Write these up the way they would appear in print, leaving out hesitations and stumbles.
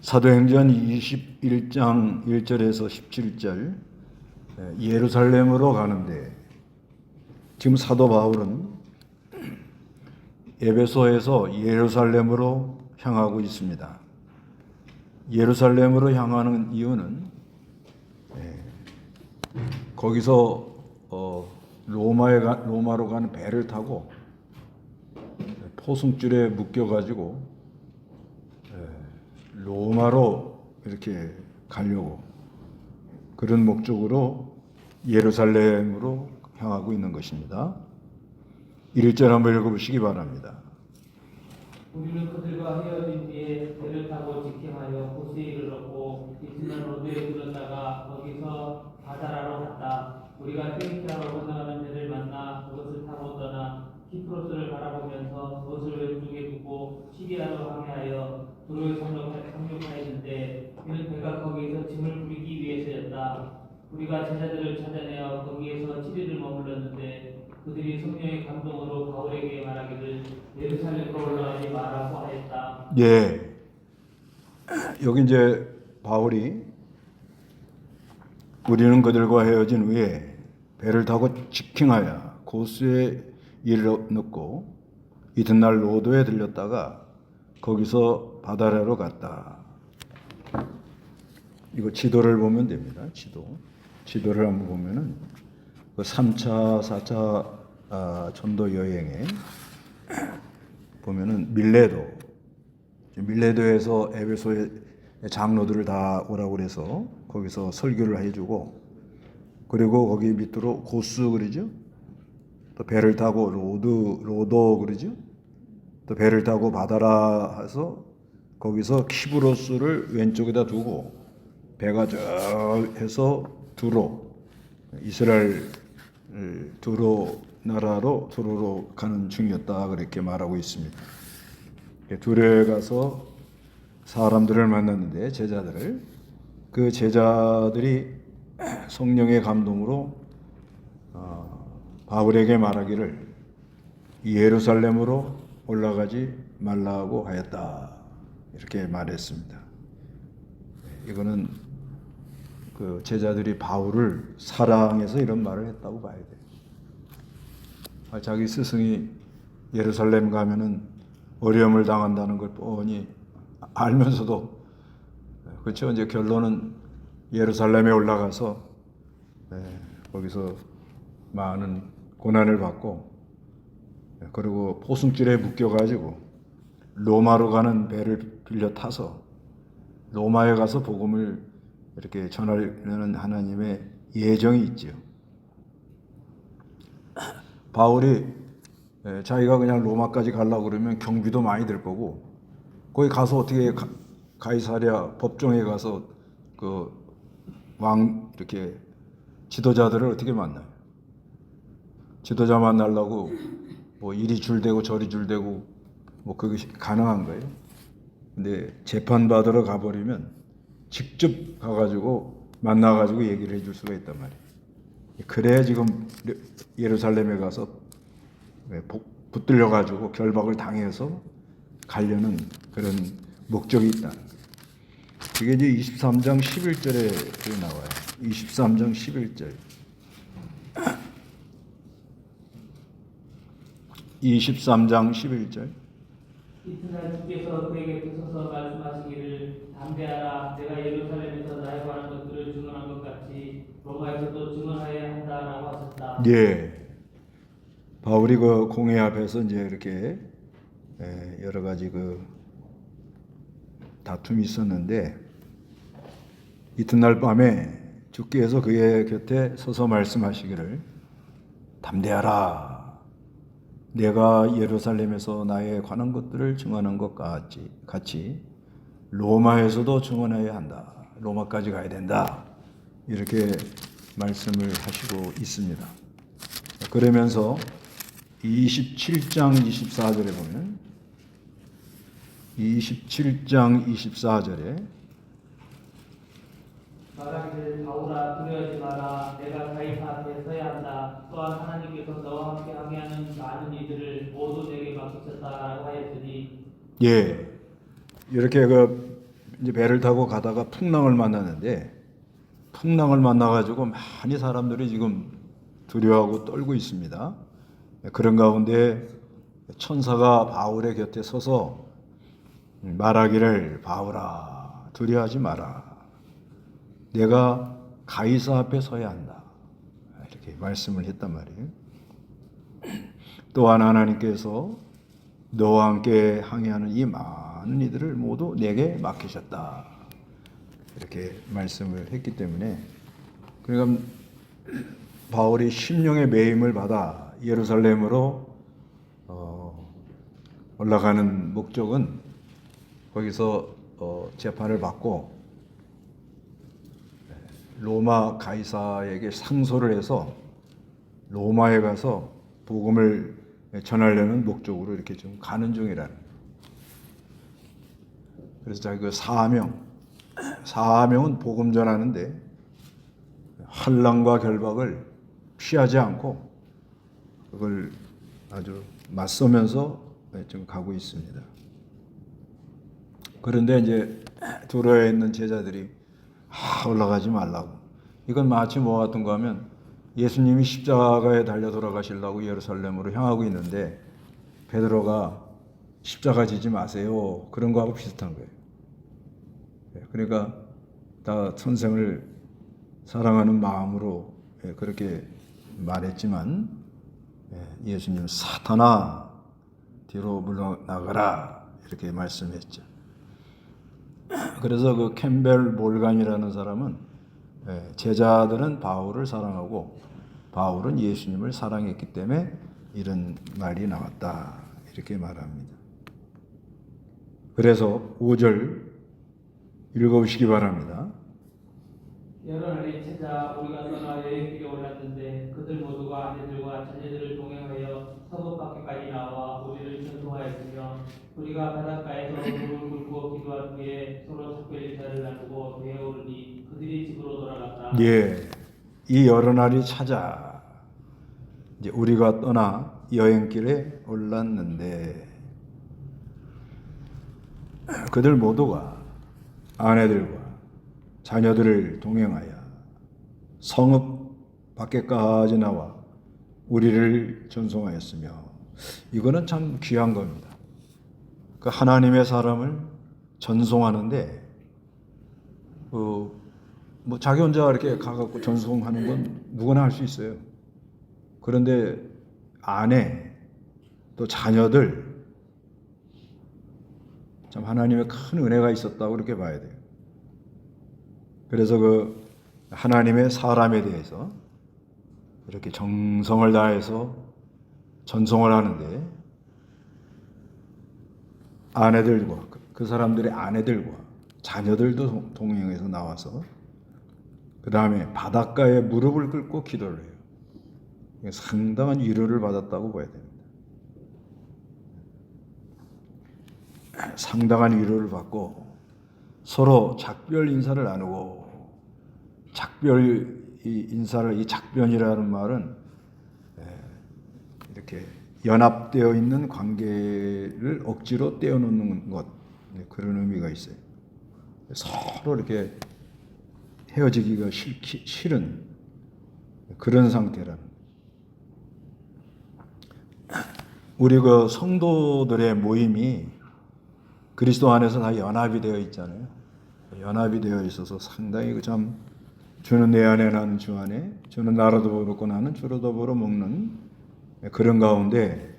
사도행전 21장 1절에서 17절 예루살렘으로 가는데 지금 사도 바울은 에베소에서 예루살렘으로 향하고 있습니다. 예루살렘으로 향하는 이유는 거기서 로마로 가는 배를 타고 포승줄에 묶여가지고 로마로 이렇게 가려고 그런 목적으로 예루살렘으로 향하고 있는 것입니다. 1절 한번 읽어보시기 바랍니다. 우리는 그들과 헤어진 뒤에 배를 타고 직행하여 고스에 이르렀고 이튿날 로드에 들렀다가 거기서 바다라로 갔다. 우리가 페니키아로 건너가는 배를 만나 그것을 타고 떠나 키프로스를 바라보면서 그것을 왼쪽에 두고 시리아로 항해하여 두로에 상륙하였는데 이는 배가 거기에서 짐을 부리기 위해서였다. 우리가 제자들을 찾아내어 거기에서 7일을 머물렀는데 그들이 성령의 감동으로 바울에게 말하기를 예루살렘으로 올라가지 말라고 하였다. 예, 여기 이제 바울이 우리는 그들과 헤어진 후에 배를 타고 직행하여 고스에 이르렀고 이튿날 로도에 들렸다가 거기서 바다라로 갔다. 이거 지도를 보면 됩니다. 지도를 한번 보면은 그 3차, 4차 전도 여행에 보면은 밀레도에서 에베소의 장로들을 다 오라고 그래서 거기서 설교를 해주고, 그리고 거기 밑으로 고스 그러죠. 또 배를 타고 로도 그러죠. 또 배를 타고 바다라 해서 거기서 키브로스를 왼쪽에다 두고 배가 쭉 해서 이스라엘 두로 나라로 두로로 가는 중이었다 그렇게 말하고 있습니다. 두로에 가서 사람들을 만났는데 그 제자들이 성령의 감동으로 바울에게 말하기를 예루살렘으로 올라가지 말라고 하였다 이렇게 말했습니다. 이거는 그 제자들이 바울을 사랑해서 이런 말을 했다고 봐야 돼요. 자기 스승이 예루살렘 가면은 어려움을 당한다는 걸 뻔히 알면서도, 그렇죠. 이제 결론은 예루살렘에 올라가서 거기서 많은 고난을 받고, 그리고 포승줄에 묶여가지고 로마로 가는 배를 빌려 타서 로마에 가서 복음을 이렇게 전하려는 하나님의 예정이 있지요. 바울이 자기가 그냥 로마까지 가려고 그러면 경비도 많이 들 거고, 거기 가서 어떻게 가이사랴 법정에 가서 그 왕 이렇게 지도자들을 어떻게 만나요? 지도자 만나려고 뭐 이리 줄대고 저리 줄대고 뭐 그것이 가능한 거예요. 근데 재판 받으러 가버리면 직접 가가지고 만나가지고 얘기를 해줄 수가 있단 말이에요. 그래야 지금 예루살렘에 가서 붙들려가지고 결박을 당해서 가려는 그런 목적이 있다. 그게 이제 23장 11절에 나와요. 23장 11절. 23장 11절. 이튿날 주께서 그에게 서서 말씀하시기를 담대하라. 내가 예루살렘에서 나에 관한 것들을 증언한 것 같이 로마에서도 증언하여야 한다라고 하셨다. 예. 바울이 그 공회 앞에서 이제 이렇게 여러 가지 그 다툼이 있었는데 이튿날 밤에 주께서 그의 곁에 서서 말씀하시기를 담대하라. 내가 예루살렘에서 나에 관한 것들을 증언한 것 같이 로마에서도 증언해야 한다. 로마까지 가야 된다. 이렇게 말씀을 하시고 있습니다. 그러면서 27장 24절에 보면 27장 24절에 말하기를 바울아 두려워하지 마라. 내가 가이사 앞에 서야 한다. 또한 하나님께서 너와 함께 항해하는 많은 이들을 모두 내게 맡기셨다라고 하였으니. 예, 이렇게 그 이제 배를 타고 가다가 풍랑을 만났는데 풍랑을 만나가지고 많이 사람들이 지금 두려워하고 떨고 있습니다. 그런 가운데 천사가 바울의 곁에 서서 말하기를 바울아 두려워하지 마라. 내가 가이사 앞에 서야 한다. 이렇게 말씀을 했단 말이에요. 또한 하나님께서 너와 함께 항해하는 이 많은 이들을 모두 내게 맡기셨다. 이렇게 말씀을 했기 때문에 그러니까 바울이 심령의 매임을 받아 예루살렘으로 올라가는 목적은 거기서 재판을 받고 로마 가이사에게 상소를 해서 로마에 가서 복음을 전하려는 목적으로 이렇게 좀 가는 중이라는 거예요. 그래서 자기 그 사명은 복음 전하는데 환난과 결박을 피하지 않고 그걸 아주 맞서면서 지금 가고 있습니다. 그런데 이제 두로에 있는 제자들이 올라가지 말라고. 이건 마치 뭐 같은가 하면 예수님이 십자가에 달려 돌아가시려고 예루살렘으로 향하고 있는데 베드로가 십자가 지지 마세요. 그런 거하고 비슷한 거예요. 그러니까 다 선생을 사랑하는 마음으로 그렇게 말했지만 예수님은 사탄아 뒤로 물러나가라 이렇게 말씀했죠. 그래서 그 캠벨 몰간이라는 사람은 제자들은 바울을 사랑하고 바울은 예수님을 사랑했기 때문에 이런 말이 나왔다 이렇게 말합니다. 그래서 5절 읽어보시기 바랍니다. 여러 날이 찾아 우리가 떠나 여행길에 올랐는데 그들 모두가 아내들과 자녀들을 동행하여 서북 밖에까지 나와 우리를 전송하였으며 우리가 바닷가에서 물을 굴고 기도한 후에 서로 작별 인사를 나누고 배에 오르니 그들이 집으로 돌아갔다. 예, 이 여러 날이 찾아 이제 우리가 떠나 여행길에 올랐는데 그들 모두가 아내들과 자녀들을 동행하여 성읍 밖에까지 나와 우리를 전송하였으며 이거는 참 귀한 겁니다. 그 하나님의 사람을 전송하는데 뭐 자기 혼자 이렇게 가갖고 전송하는 건 누구나 할 수 있어요. 그런데 아내 또 자녀들 참 하나님의 큰 은혜가 있었다고 그렇게 봐야 돼요. 그래서 그 하나님의 사람에 대해서 이렇게 정성을 다해서 전송을 하는데 아내들과 그 사람들의 아내들과 자녀들도 동행해서 나와서 그 다음에 바닷가에 무릎을 꿇고 기도를 해요. 상당한 위로를 받았다고 봐야 됩니다. 상당한 위로를 받고 서로 작별 인사를 나누고 작별 인사를 이 작변이라는 말은 이렇게 연합되어 있는 관계를 억지로 떼어놓는 것 그런 의미가 있어요. 서로 이렇게 헤어지기가 싫은 그런 상태라는. 우리 그 성도들의 모임이 그리스도 안에서 다 연합이 되어 있잖아요. 연합이 되어 있어서 상당히 참 주는 내 안에 나는 주 안에 주는 나라도 먹고 나는 주로 더불어 먹는 그런 가운데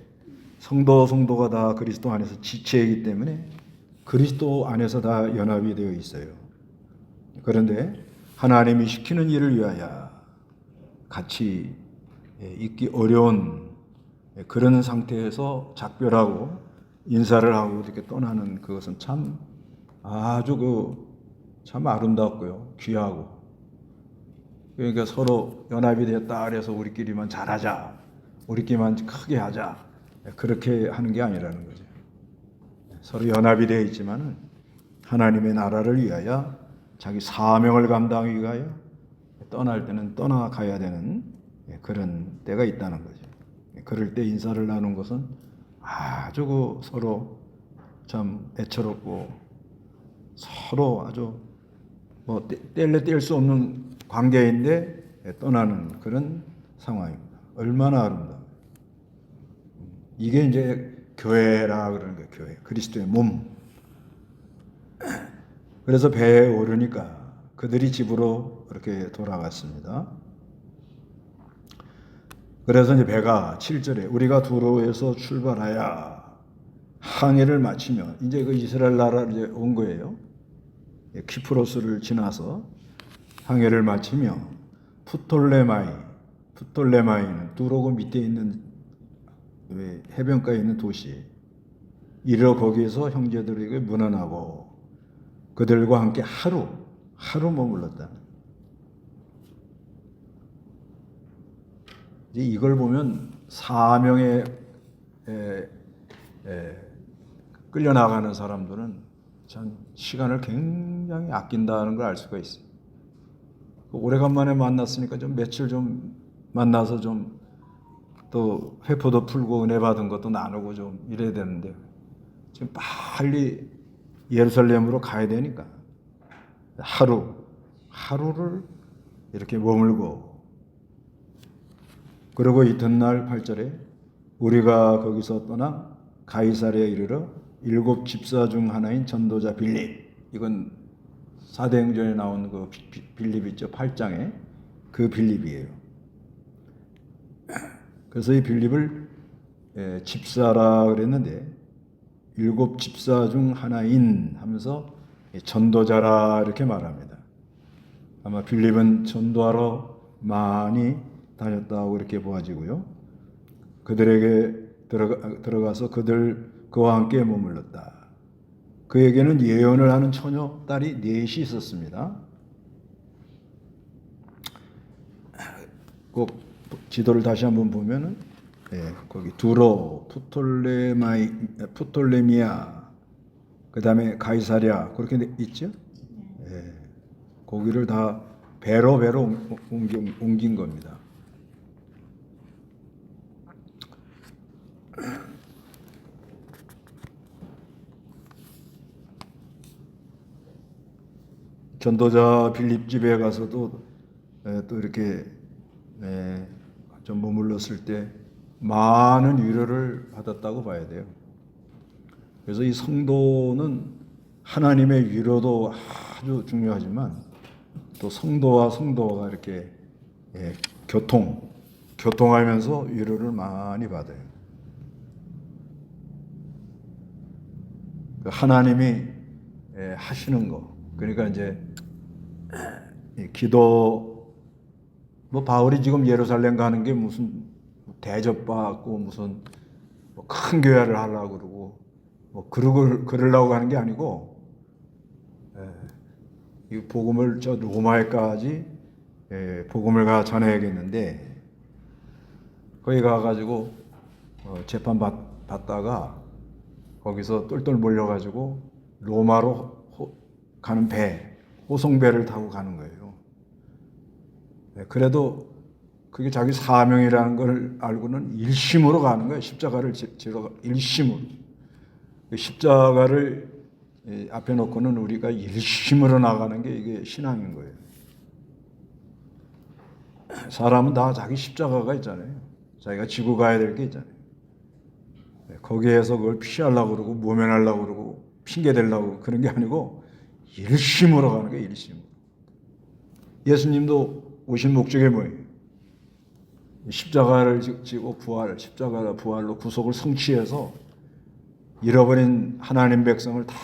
성도가 다 그리스도 안에서 지체이기 때문에 그리스도 안에서 다 연합이 되어 있어요. 그런데 하나님이 시키는 일을 위하여 같이 있기 어려운 그런 상태에서 작별하고 인사를 하고 이렇게 떠나는 그것은 참 아주 참 아름답고요 귀하고 그러니까 서로 연합이 되었다 그래서 우리끼리만 잘하자 우리끼리만 크게 하자 그렇게 하는 게 아니라는 거죠. 서로 연합이 되어 있지만은 하나님의 나라를 위하여 자기 사명을 감당하기 위하여 떠날 때는 떠나가야 되는 그런 때가 있다는 거죠. 그럴 때 인사를 나눈 것은 아주 서로 참 애처롭고 서로 아주 뭐 뗄래 뗄 수 없는 관계인데 떠나는 그런 상황입니다. 얼마나 아름다워요. 이게 이제 교회라 그러는 거예요. 교회. 그리스도의 몸. 그래서 배에 오르니까 그들이 집으로 이렇게 돌아갔습니다. 그래서 이제 배가 7절에 우리가 두로에서 출발하여 항해를 마치며 이제 그 이스라엘 나라로 이제 온 거예요. 키프로스를 지나서 항해를 마치며 푸톨레마이는 두로고 밑에 있는 해변가에 있는 도시 이르러 거기에서 형제들에게 문안하고 그들과 함께 하루 머물렀다. 이걸 보면 사명에 끌려나가는 사람들은 참 시간을 굉장히 아낀다는 걸 알 수가 있어요. 오래간만에 만났으니까 좀 며칠 좀 만나서 좀 또 회포도 풀고 은혜 받은 것도 나누고 좀 이래야 되는데 지금 빨리 예루살렘으로 가야 되니까 하루를 이렇게 머물고 그리고 이튿날 8절에 우리가 거기서 떠나 가이사랴에 이르러 7 집사 중 하나인 전도자 빌립 이건 사도행전에 나온 그 빌립 있죠. 8장에 그 빌립이에요. 그래서 이 빌립을 집사라 그랬는데 7 집사 중 하나인 하면서 전도자라 이렇게 말합니다. 아마 빌립은 전도하러 많이 다녔다고 이렇게 보아지고요. 그들에게 들어가서 그와 함께 머물렀다. 그에게는 예언을 하는 처녀 딸이 4이 있었습니다. 꼭 지도를 다시 한번 보면은 거기 두로, 푸톨레미아, 그 다음에 가이사랴 그렇게 있죠. 거기를 다 배로 옮긴 겁니다. 전도자 빌립 집에 가서도 또 이렇게 좀 머물렀을 때 많은 위로를 받았다고 봐야 돼요. 그래서 이 성도는 하나님의 위로도 아주 중요하지만 또 성도와 성도가 이렇게 교통하면서 위로를 많이 받아요. 하나님이 하시는 거. 그러니까 이제 기도 뭐 바울이 지금 예루살렘 가는 게 무슨 대접받고 무슨 큰 교회를 하려고 그러고 뭐 그러려고 하는 게 아니고 이 복음을 저 로마에까지 복음을 전해야겠는데 거기 가가지고 재판 받다가 거기서 똘똘 몰려가지고 로마로 가는 호송배를 타고 가는 거예요. 그래도 그게 자기 사명이라는 걸 알고는 일심으로 가는 거예요. 십자가를 지러 일심으로. 십자가를 앞에 놓고는 우리가 일심으로 나가는 게 이게 신앙인 거예요. 사람은 다 자기 십자가가 있잖아요. 자기가 지고 가야 될 게 있잖아요. 거기에서 그걸 피하려고 그러고 모면하려고 그러고 핑계 대려고 그런 게 아니고 일심으로 가는 거예요. 일심으로. 예수님도 오신 목적이 뭐예요? 십자가를 지고 십자가 부활로 구속을 성취해서 잃어버린 하나님 백성을 다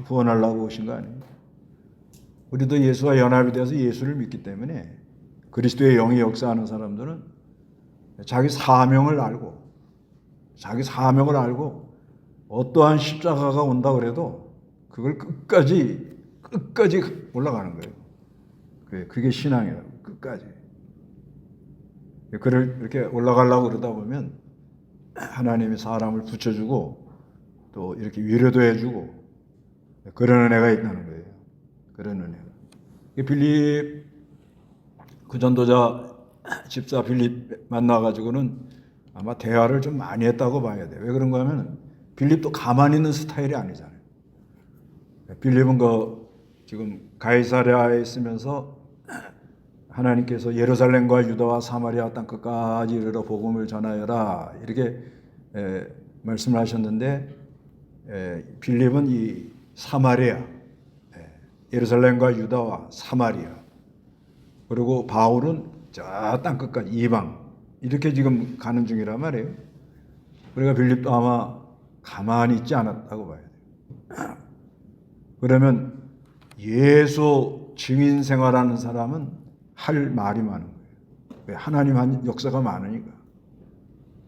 구원하려고 오신 거 아니에요? 우리도 예수와 연합이 되어서 예수를 믿기 때문에 그리스도의 영이 역사하는 사람들은 자기 사명을 알고 어떠한 십자가가 온다 그래도 그걸 끝까지 올라가는 거예요. 그게 신앙이라고. 끝까지. 그를 이렇게 올라가려고 그러다 보면 하나님이 사람을 붙여주고 또 이렇게 위로도 해주고 그런 은혜가 있다는 거예요. 그런 은혜가. 빌립 그 전도자 집사 빌립 만나가지고는 아마 대화를 좀 많이 했다고 봐야 돼요. 왜 그런가 하면 빌립도 가만히 있는 스타일이 아니잖아요. 빌립은 지금 가이사랴에 있으면서 하나님께서 예루살렘과 유다와 사마리아 땅 끝까지 이르러 복음을 전하여라 이렇게 말씀을 하셨는데 빌립은 이 사마리아, 예루살렘과 유다와 사마리아, 그리고 바울은 저 땅 끝까지 이방 이렇게 지금 가는 중이란 말이에요. 그러니까 빌립도 아마 가만히 있지 않았다고 봐야 돼요. 그러면 예수 증인 생활하는 사람은 할 말이 많은 거예요. 왜? 하나님 한 역사가 많으니까.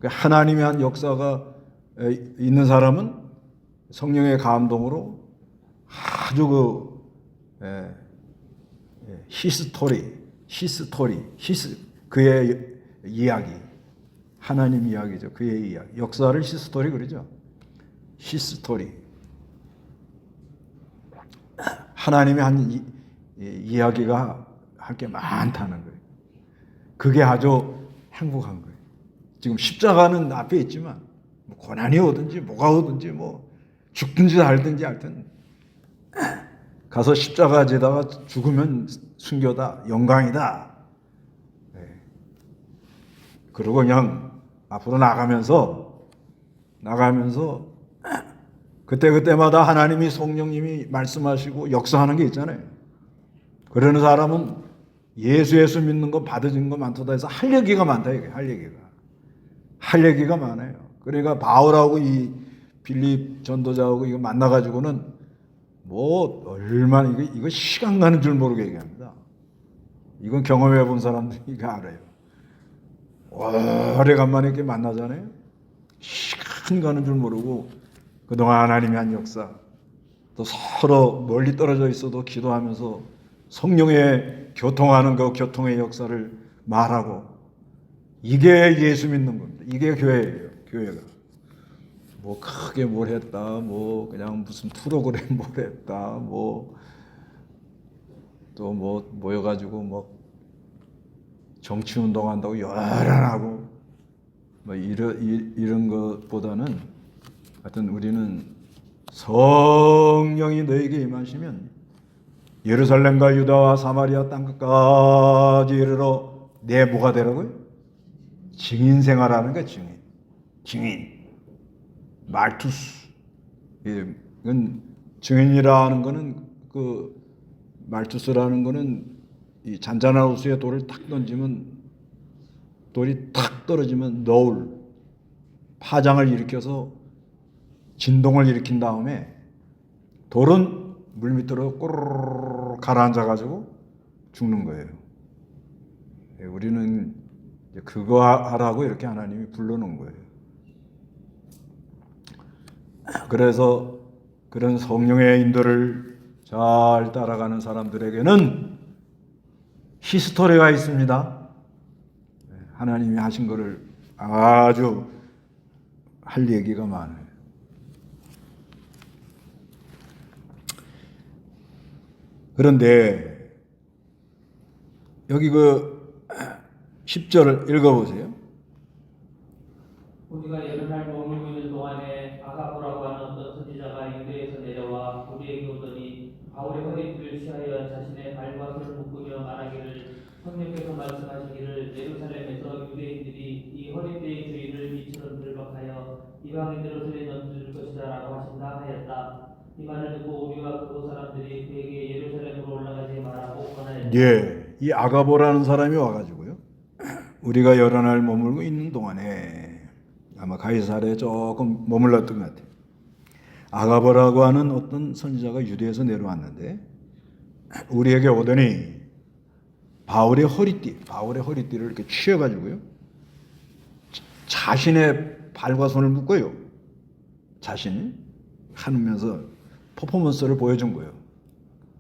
하나님의 한 역사가 있는 사람은 성령의 감동으로 아주 그의 이야기, 하나님 이야기죠. 그의 이야기. 역사를 히스토리 그러죠. 히스토리. 하나님의 한 이야기가 할 게 많다는 거예요. 그게 아주 행복한 거예요. 지금 십자가는 앞에 있지만 뭐 고난이 오든지 뭐가 오든지 뭐 죽든지 살든지 하여튼 가서 십자가 지다가 죽으면 순교다, 영광이다. 그리고 그냥 앞으로 나가면서 그때마다 하나님이 성령님이 말씀하시고 역사하는 게 있잖아요. 그러는 사람은 예수 믿는 거 받아진 거 많다 해서 할 얘기가 많다 이게 할 얘기가 많아요. 그러니까 바울하고 이 빌립 전도자하고 이거 만나가지고는 뭐 얼마나 이거 시간 가는 줄 모르게 얘기합니다. 이건 경험해 본 사람들이 이거 알아요. 오래간만에 이렇게 만나잖아요. 시간 가는 줄 모르고 그동안 하나님이 한 역사, 또 서로 멀리 떨어져 있어도 기도하면서 성령의 교통하는 그 교통의 역사를 말하고, 이게 예수 믿는 겁니다. 이게 교회예요. 교회가 뭐 크게 뭘 했다, 뭐 그냥 무슨 프로그램 뭘 했다, 뭐 또 뭐 모여가지고 뭐 정치 운동한다고 열안하고 뭐 이런 것보다는 하여튼 우리는 성령이 너에게 임하시면 예루살렘과 유다와 사마리아 땅 끝까지 이르러 내 뭐가 되라고요? 증인 생활하는 거야. 증인. 말투스. 이건 증인이라는 거는 그 말투스라는 거는 이 잔잔한 호수에 돌을 탁 던지면 돌이 탁 떨어지면 너울 파장을 일으켜서 진동을 일으킨 다음에 돌은 물밑으로 꼬르르 가라앉아가지고 죽는 거예요. 우리는 그거 하라고 이렇게 하나님이 불러놓은 거예요. 그래서 그런 성령의 인도를 잘 따라가는 사람들에게는 히스토리가 있습니다. 하나님이 하신 거를 아주 할 얘기가 많아요. 그런데 여기 그 10절을 읽어보세요. 우리가 여름날 머물고 있는 동안에 아가보라고 하는 어떤 선지자가 유대에서 내려와 우리에게 오더니 바울의 허리띠를 취하여 자신의 발과 손을 묶으며 말하기를 성령께서 말씀하시기를 예루살렘에서 유대인들이 이 허리띠의 주인을 이처럼 들박하여 이방인들의 손에 넘길 것이다 라고 하신다 하였다. 이 말을 듣고 우리와 그곳 사람들이 그에게 예루살렘으로 올라가지 말라고 권하였다. 예, 이 아가보라는 사람이 와가지고요. 우리가 여러 날 머물고 있는 동안에 아마 가이사랴에 조금 머물렀던 것 같아요. 아가보라고 하는 어떤 선지자가 유대에서 내려왔는데 우리에게 오더니 바울의 허리띠를 이렇게 취해가지고요. 자신의 발과 손을 묶어요. 자신이 하면서 퍼포먼스를 보여준 거예요.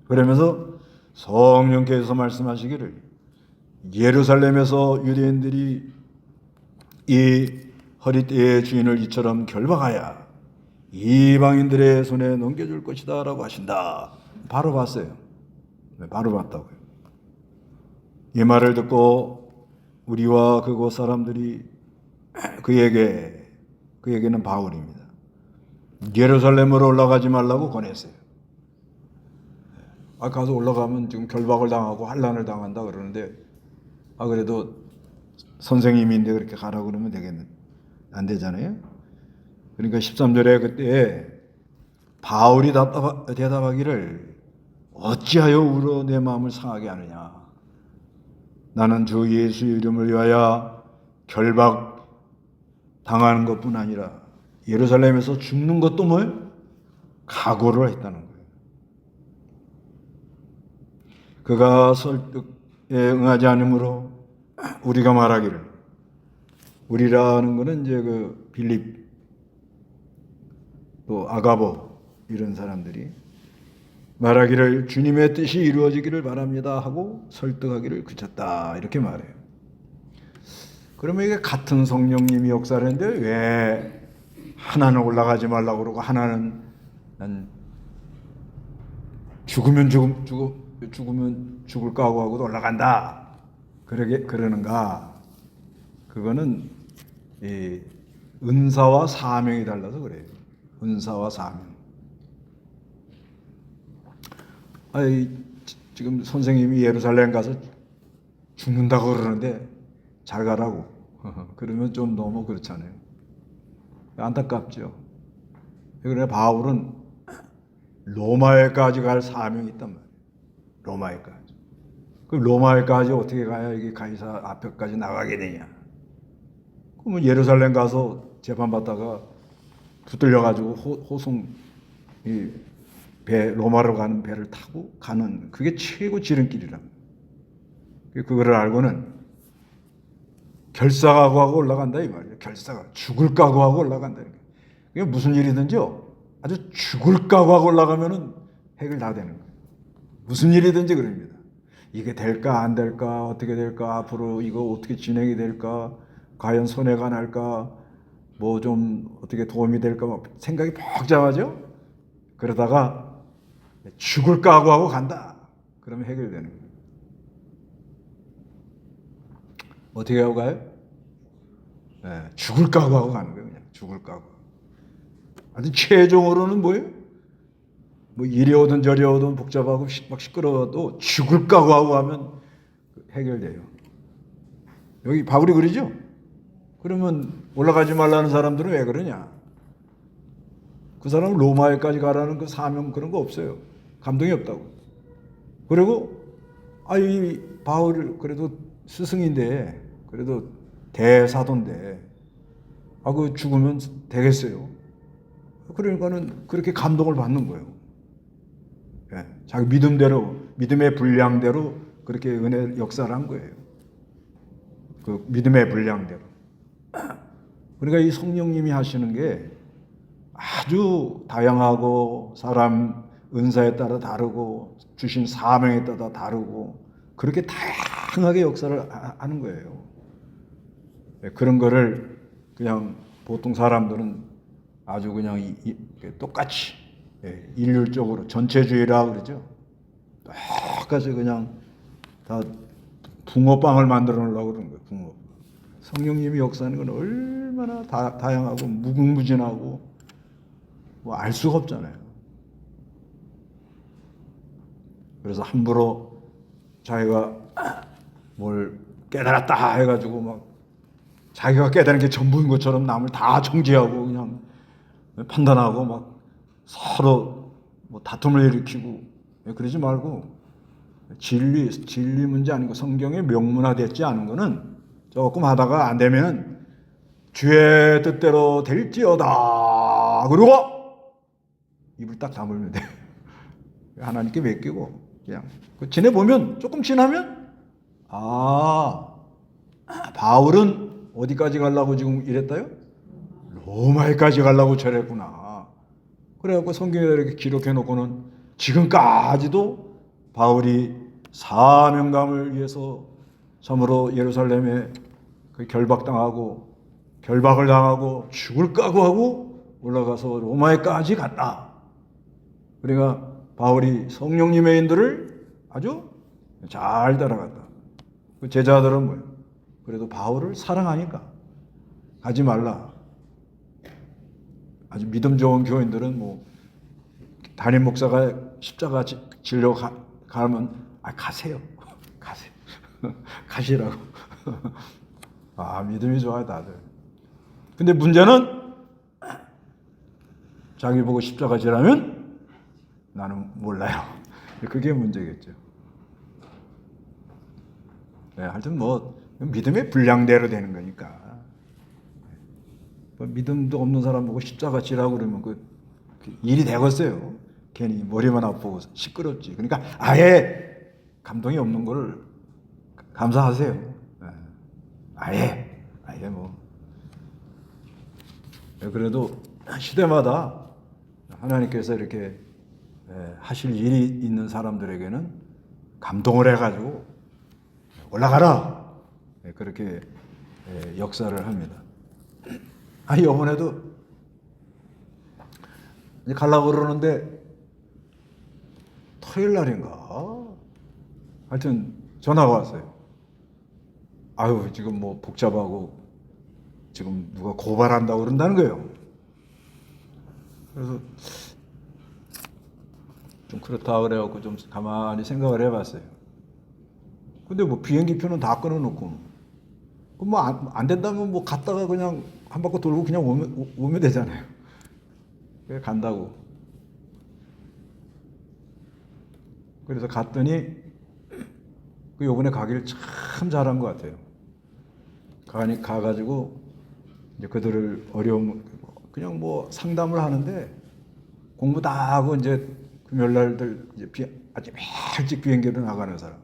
그러면서 성령께서 말씀하시기를 예루살렘에서 유대인들이 이 허리띠의 주인을 이처럼 결박하여 이방인들의 손에 넘겨줄 것이다 라고 하신다. 바로 봤어요. 바로 봤다고요. 이 말을 듣고 우리와 그곳 사람들이 그에게는 바울입니다. 예루살렘으로 올라가지 말라고 권했어요. 가서 올라가면 지금 결박을 당하고 환란을 당한다 그러는데 그래도 선생님인데 그렇게 가라고 그러면 되겠는 안 되잖아요. 그러니까 13절에 그때 바울이 대답하기를 어찌하여 울어 내 마음을 상하게 하느냐. 나는 주 예수 이름을 위하여 결박 당하는 것뿐 아니라 예루살렘에서 죽는 것도 뭘 각오를 했다는 거예요. 그가 설득에 응하지 않으므로 우리가 말하기를, 우리라는 것은 이제 그 빌립 또 아가보 이런 사람들이 말하기를 주님의 뜻이 이루어지기를 바랍니다 하고 설득하기를 그쳤다 이렇게 말해요. 그러면 이게 같은 성령님이 역사를 했는데 왜 하나는 올라가지 말라고 그러고 하나는 난 죽으면 죽을 각오하고도 올라간다 그러는가? 그거는 이 은사와 사명이 달라서 그래요. 은사와 사명. 지금 선생님이 예루살렘 가서 죽는다고 그러는데 잘 가라고. 그러면 좀 너무 그렇잖아요. 안타깝죠. 그래 바울은 로마에까지 갈 사명이 있단 말이에요. 로마에까지. 그 로마에까지 어떻게 가야 이게 가이사 앞에까지 나가게 되냐? 그러면 예루살렘 가서 재판 받다가 붙들려 가지고 호송 배 로마로 가는 배를 타고 가는 그게 최고 지름길이라. 그거를 알고는 결사각오하고 올라간다 이 말이에요. 결사각 죽을 각오하고 올라간다. 그게 무슨 일이든지요. 아주 죽을 각오하고 올라가면은 해결 다 되는 거예요. 무슨 일이든지 그럽니다. 이게 될까 안 될까 어떻게 될까 앞으로 이거 어떻게 진행이 될까 과연 손해가 날까 뭐 좀 어떻게 도움이 될까 생각이 복잡하죠. 그러다가 죽을 각오하고 간다. 그러면 해결되는 거예요. 어떻게 하고 가요? 죽을 각오하고 가는 거예요. 그냥 죽을 각오. 아주 최종으로는 뭐예요? 뭐 이리 오든 저리 오든 복잡하고 막 시끄러워도 죽을 각오하고 하면 해결돼요. 여기 바울이 그러죠? 그러면 올라가지 말라는 사람들은 왜 그러냐? 그 사람은 로마에까지 가라는 그 사명 그런 거 없어요. 감동이 없다고. 그리고 이 바울 그래도 스승인데 그래도 대사도인데 그 죽으면 되겠어요. 그러니까는 그렇게 감동을 받는 거예요. 자기 믿음대로 믿음의 분량대로 그렇게 은혜 역사를 한 거예요. 그 믿음의 분량대로. 그러니까 이 성령님이 하시는 게 아주 다양하고 사람 은사에 따라 다르고 주신 사명에 따라 다르고 그렇게 다양하게 역사를 하는 거예요. 그런 거를 그냥 보통 사람들은 아주 그냥 똑같이 일률적으로 전체주의라 그러죠. 똑같이 그냥 다 붕어빵을 만들어 놓으려고 그러는 거예요. 붕어. 성령님이 역사하는 건 얼마나 다양하고 무궁무진하고 뭐 알 수가 없잖아요. 그래서 함부로 자기가 뭘 깨달았다 해가지고 막 자기가 깨달은 게 전부인 것처럼 남을 다 정죄하고 그냥 판단하고 막 서로 뭐 다툼을 일으키고 그러지 말고 진리 문제 아니고 성경에 명문화됐지 않은 거는 조금 하다가 안 되면 주의 뜻대로 될지어다 그러고 입을 딱 다물면 돼요. 하나님께 맡기고 그냥 지내보면 조금 지나면 바울은 어디까지 가려고 지금 이랬다요? 로마에까지 가려고 저랬구나. 그래갖고 성경에 이렇게 기록해 놓고는 지금까지도 바울이 사명감을 위해서 참으로 예루살렘에 결박을 당하고 죽을 각오하고 올라가서 로마에까지 갔다. 그러니까 바울이 성령님의 인도를 아주 잘 따라갔다. 그 제자들은 뭐예요? 그래도 바울을 사랑하니까 가지 말라. 아주 믿음 좋은 교인들은 뭐 담임 목사가 십자가 지려고 가면 가세요. 가세요. 가시라고. 믿음이 좋아요 다들. 근데 문제는 자기 보고 십자가 지라면 나는 몰라요. 그게 문제겠죠. 네, 하여튼 뭐 믿음의 분량대로 되는 거니까. 믿음도 없는 사람 보고 십자가 지라고 그러면 그 일이 되겠어요. 괜히 머리만 아프고 시끄럽지. 그러니까 아예 감동이 없는 걸 감사하세요. 네. 아예 뭐. 그래도 시대마다 하나님께서 이렇게 하실 일이 있는 사람들에게는 감동을 해가지고 올라가라 그렇게 역사를 합니다. 이번에도 이제 가려고 그러는데 토요일 날인가 하여튼 전화가 왔어요. 지금 뭐 복잡하고 지금 누가 고발한다고 그런다는 거예요. 그래서 좀 그렇다 그래갖고 좀 가만히 생각을 해봤어요. 근데 뭐 비행기표는 다 끊어놓고 뭐 안 된다면 뭐 갔다가 그냥 한 바퀴 돌고 그냥 오면 되잖아요. 그래 간다고. 그래서 갔더니 요번에 가기를 참 잘한 것 같아요. 가가지고 이제 그들을 어려움 그냥 뭐 상담을 하는데 공부 다 하고 이제 금요일 날들 이제 아침 일찍 비행기로 나가는 사람,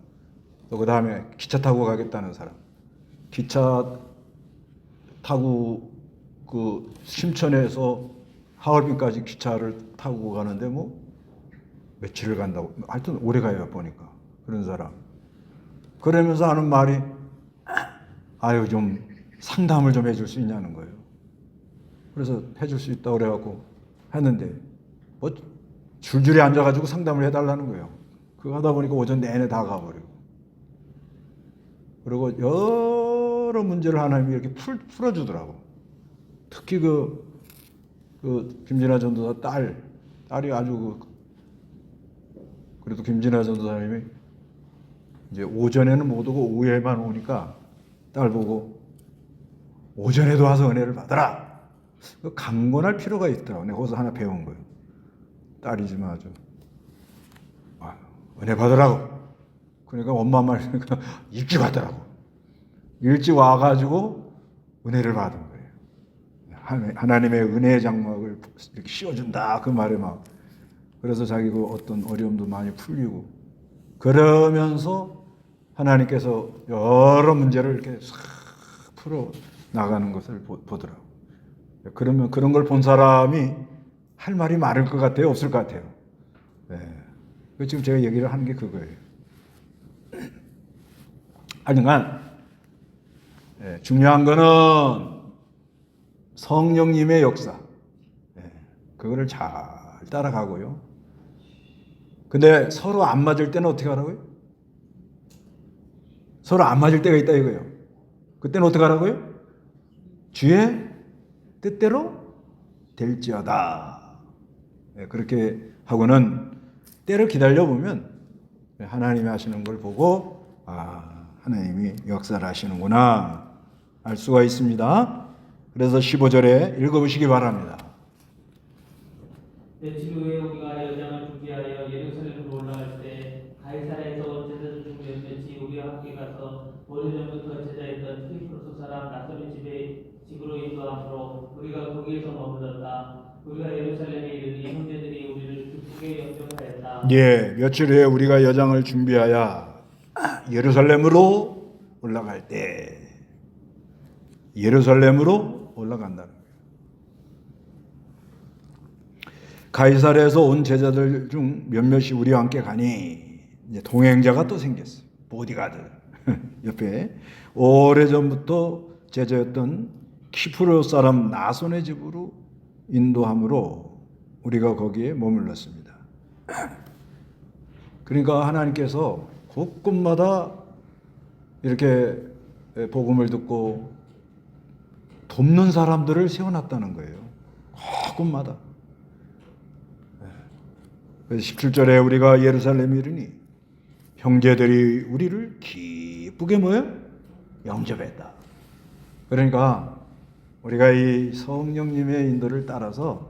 또 그 다음에 기차 타고 가겠다는 사람, 기차 타고 그 심천에서 하얼빈까지 기차를 타고 가는데 뭐 며칠을 간다고, 하여튼 오래 가요 보니까 그런 사람. 그러면서 하는 말이 좀 상담을 좀 해줄 수 있냐는 거예요. 그래서 해줄 수 있다고 그래갖고 했는데 뭐 줄줄이 앉아가지고 상담을 해달라는 거예요. 그거 하다 보니까 오전 내내 다 가버리고. 그리고 여러 문제를 하나님이 이렇게 풀어주더라고. 특히 그 김진아 전도사 딸이 아주 그래도 김진아 전도사님이 이제 오전에는 못 오고 오후에만 오니까 딸 보고 오전에도 와서 은혜를 받아라. 강권할 필요가 있더라고. 내가 거기서 하나 배운 거예요. 딸이지만 아주 은혜 받으라고. 그러니까 엄마 말이니까 일찍 왔더라고. 일찍 와가지고 은혜를 받은 거예요. 하나님의 은혜의 장막을 이렇게 씌워준다 그 말에 막. 그래서 자기 그 어떤 어려움도 많이 풀리고 그러면서 하나님께서 여러 문제를 이렇게 싹 풀어 나가는 것을 보더라고. 그러면 그런 걸 본 사람이 할 말이 많을 것 같아요? 없을 것 같아요? 네. 지금 제가 얘기를 하는 게 그거예요. 하여간 중요한 거는 성령님의 역사. 그거를 잘 따라가고요. 근데 서로 안 맞을 때는 어떻게 하라고요? 서로 안 맞을 때가 있다 이거예요. 그때는 어떻게 하라고요? 주의 뜻대로 될지어다. 그렇게 하고는 때를 기다려보면 하나님이 하시는 걸 보고 하나님이 역사를 하시는구나 알 수가 있습니다. 그래서 15절에 읽어보시기 바랍니다. 며칠 후에 우리가 여장을 준비하여 예루살렘으로 올라갈 때 가이사랴에서 온 제자들 중 몇몇이 우리와 함께 가서 오래전부터 제자였던 키프로스 사람 나소리 집으로 인도함으로 우리가 거기에서 머물렀다. 우리가 예루살렘에 이르니 형제들이 우리를 기쁘게 영접하였다. 며칠 후에 우리가 여장을 준비하여 예루살렘으로 올라갈 때 예루살렘으로 올라간다는 거예요. 가이사랴에서 온 제자들 중 몇몇이 우리와 함께 가니 이제 동행자가 또 생겼어요. 보디가드 옆에 오래전부터 제자였던 키프로 사람 나손의 집으로 인도함으로 우리가 거기에 머물렀습니다. 그러니까 하나님께서 곳곳마다 이렇게 복음을 듣고 돕는 사람들을 세워놨다는 거예요. 곳곳마다. 그래서 17절에 우리가 예루살렘에 이르니 형제들이 우리를 기쁘게 뭐예요? 영접했다. 그러니까 우리가 이 성령님의 인도를 따라서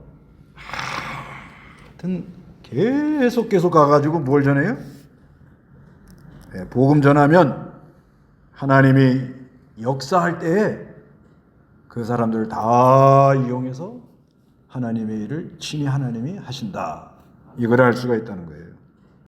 하여튼 계속 가가지고 뭘 전해요? 복음 전하면 하나님이 역사할 때에 그 사람들을 다 이용해서 하나님의 일을 친히 하나님이 하신다. 이걸 알 수가 있다는 거예요.